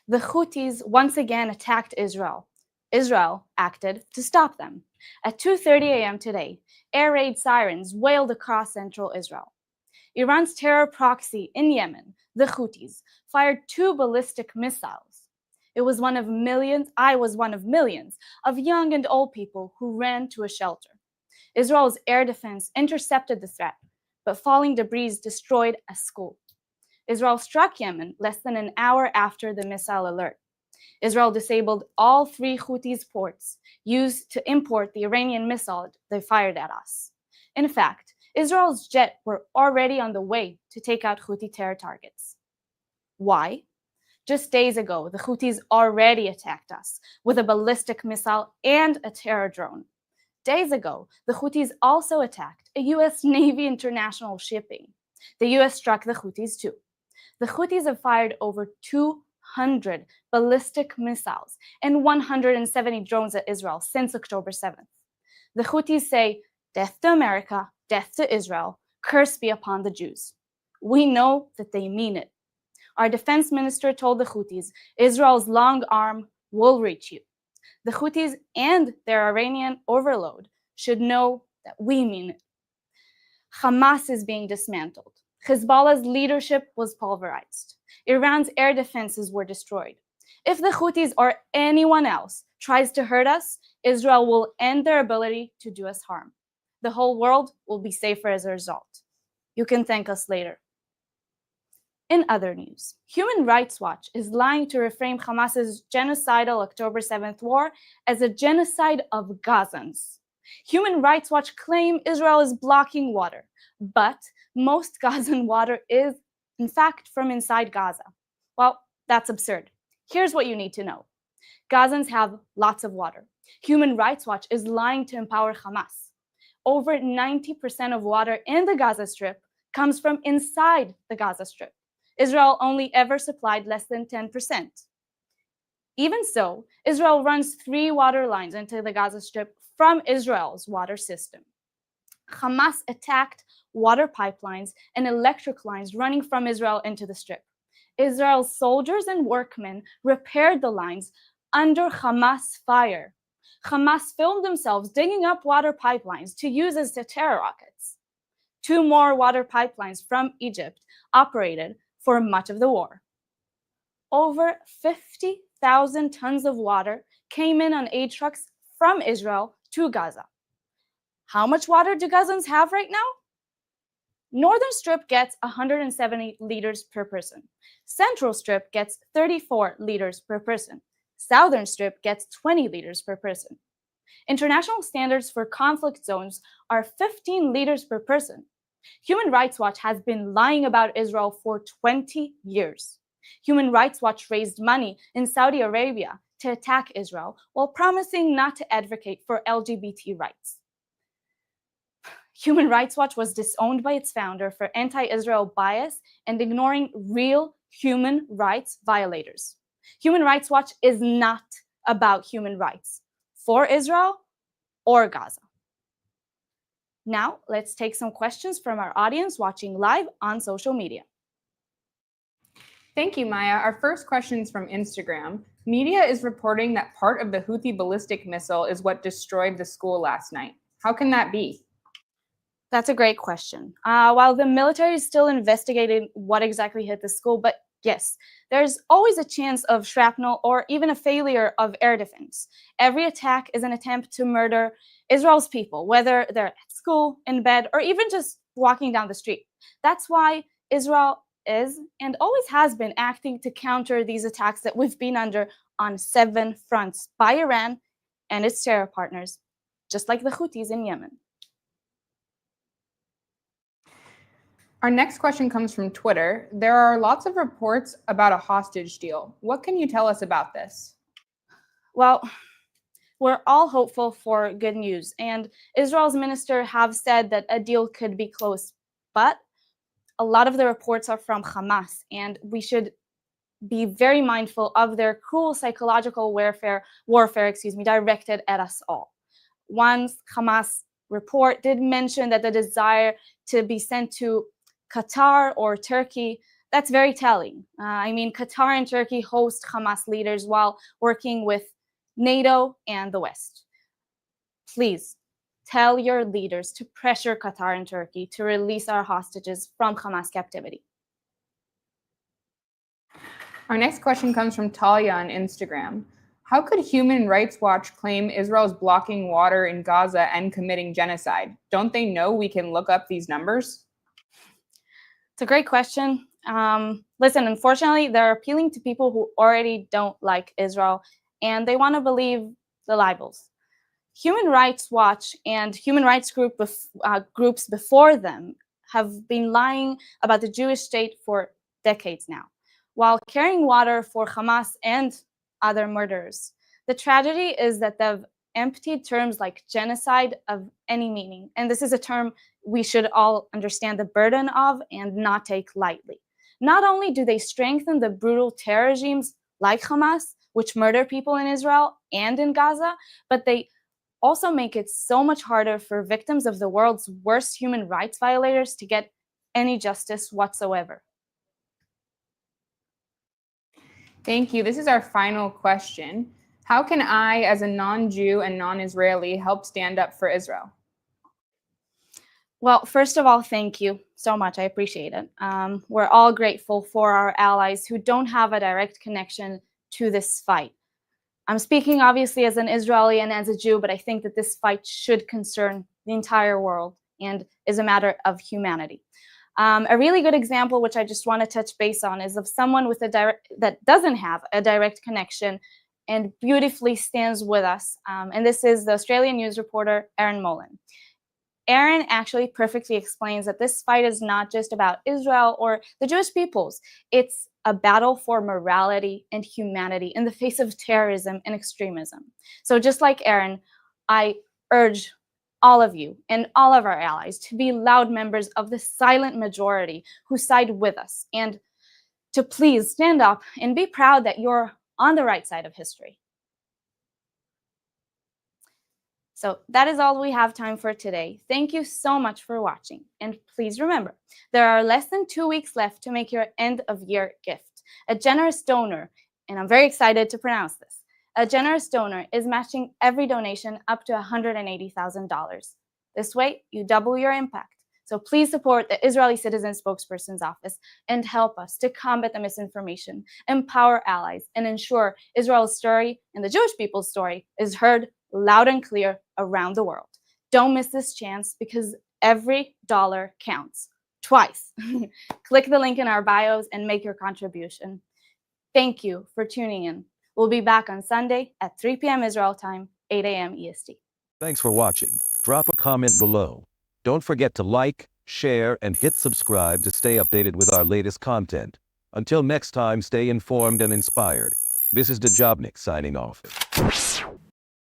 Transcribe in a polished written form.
The Houthis once again attacked Israel. Israel acted to stop them. At 2:30 a.m. today, air raid sirens wailed across central Israel. Iran's terror proxy in Yemen, the Houthis, fired 2 ballistic missiles. I was one of millions of young and old people who ran to a shelter. Israel's air defense intercepted the threat, but falling debris destroyed a school. Israel struck Yemen less than an hour after the missile alert. Israel disabled all 3 Houthis ports used to import the Iranian missile they fired at us. In fact, Israel's jets were already on the way to take out Houthi terror targets. Why? Just days ago, the Houthis already attacked us with a ballistic missile and a terror drone. Days ago, the Houthis also attacked a US Navy international shipping. The US struck the Houthis too. The Houthis have fired over 200 ballistic missiles and 170 drones at Israel since October 7th. The Houthis say, "Death to America, death to Israel, curse be upon the Jews." We know that they mean it. Our defense minister told the Houthis, Israel's long arm will reach you. The Houthis and their Iranian overlord should know that we mean it. Hamas is being dismantled. Hezbollah's leadership was pulverized. Iran's air defenses were destroyed. If the Houthis or anyone else tries to hurt us, Israel will end their ability to do us harm. The whole world will be safer as a result. You can thank us later. In other news, Human Rights Watch is lying to reframe Hamas's genocidal October 7th war as a genocide of Gazans. Human Rights Watch claim Israel is blocking water, but most Gazan water is, in fact, from inside Gaza. Well, that's absurd. Here's what you need to know. Gazans have lots of water. Human Rights Watch is lying to empower Hamas. Over 90% of water in the Gaza Strip comes from inside the Gaza Strip. Israel only ever supplied less than 10%. Even so, Israel runs 3 water lines into the Gaza Strip from Israel's water system. Hamas attacked water pipelines and electric lines running from Israel into the Strip. Israel's soldiers and workmen repaired the lines under Hamas fire. Hamas filmed themselves digging up water pipelines to use as terror rockets. 2 more water pipelines from Egypt operated for much of the war. Over 50,000 tons of water came in on aid trucks from Israel to Gaza. How much water do Gazans have right now? Northern Strip gets 170 liters per person. Central Strip gets 34 liters per person. Southern Strip gets 20 liters per person. International standards for conflict zones are 15 liters per person. Human Rights Watch has been lying about Israel for 20 years. Human Rights Watch raised money in Saudi Arabia to attack Israel while promising not to advocate for LGBT rights. Human Rights Watch was disowned by its founder for anti-Israel bias and ignoring real human rights violators. Human Rights Watch is not about human rights for Israel or Gaza. Now, let's take some questions from our audience watching live on social media. Thank you, Maya. Our first question is from Instagram. Media is reporting that part of the Houthi ballistic missile is what destroyed the school last night. How can that be? That's a great question. While the military is still investigating what exactly hit the school, but yes, there's always a chance of shrapnel or even a failure of air defense. Every attack is an attempt to murder Israel's people, whether they're at school, in bed, or even just walking down the street. That's why Israel is and always has been acting to counter these attacks that we've been under on 7 fronts by Iran and its terror partners, just like the Houthis in Yemen. Our next question comes from Twitter. There are lots of reports about a hostage deal. What can you tell us about this? Well, we're all hopeful for good news, and Israel's minister have said that a deal could be close, but a lot of the reports are from Hamas, and we should be very mindful of their cruel psychological warfare directed at us all. One Hamas report did mention that the desire to be sent to Qatar or Turkey That's very telling. Qatar and Turkey host Hamas leaders while working with NATO and the West. Please tell your leaders to pressure Qatar and Turkey to release our hostages from Hamas captivity. Our next question comes from Talia on Instagram. How could Human Rights Watch claim Israel is blocking water in Gaza and committing genocide? Don't they know we can look up these numbers? It's a great question. Listen, unfortunately, they're appealing to people who already don't like Israel, and they want to believe the libels. Human Rights Watch and human rights groups before them have been lying about the Jewish state for decades now, while carrying water for Hamas and other murderers. The tragedy is that they've emptied terms like genocide of any meaning, and this is a term we should all understand the burden of and not take lightly. Not only do they strengthen the brutal terror regimes like Hamas, which murder people in Israel and in Gaza, but they also make it so much harder for victims of the world's worst human rights violators to get any justice whatsoever. Thank you. This is our final question. How can I, as a non-Jew and non-Israeli, help stand up for Israel? Well, first of all, thank you so much. I appreciate it. We're all grateful for our allies who don't have a direct connection to this fight. I'm speaking obviously as an Israeli and as a Jew, but I think that this fight should concern the entire world and is a matter of humanity. A really good example, which I just want to touch base on, is of someone with that doesn't have a direct connection and beautifully stands with us. And this is the Australian news reporter, Erin Molan. Erin actually perfectly explains that this fight is not just about Israel or the Jewish peoples. It's a battle for morality and humanity in the face of terrorism and extremism. So just like Erin, I urge all of you and all of our allies to be loud members of the silent majority who side with us, and to please stand up and be proud that you're on the right side of history. So that is all we have time for today. Thank you so much for watching. And please remember, there are less than 2 weeks left to make your end of year gift. A generous donor, and I'm very excited to pronounce this, a generous donor is matching every donation up to $180,000. This way, you double your impact. So please support the Israeli Citizen Spokesperson's office and help us to combat the misinformation, empower allies, and ensure Israel's story and the Jewish people's story is heard loud and clear around the world. Don't miss this chance, because every dollar counts twice. Click the link in our bios and make your contribution. Thank you for tuning in. We'll be back on Sunday at 3 p.m. Israel time, 8 a.m. EST. Thanks for watching. Drop a comment below. Don't forget to like, share, and hit subscribe to stay updated with our latest content. Until next time, stay informed and inspired. This is Dejobnik signing off.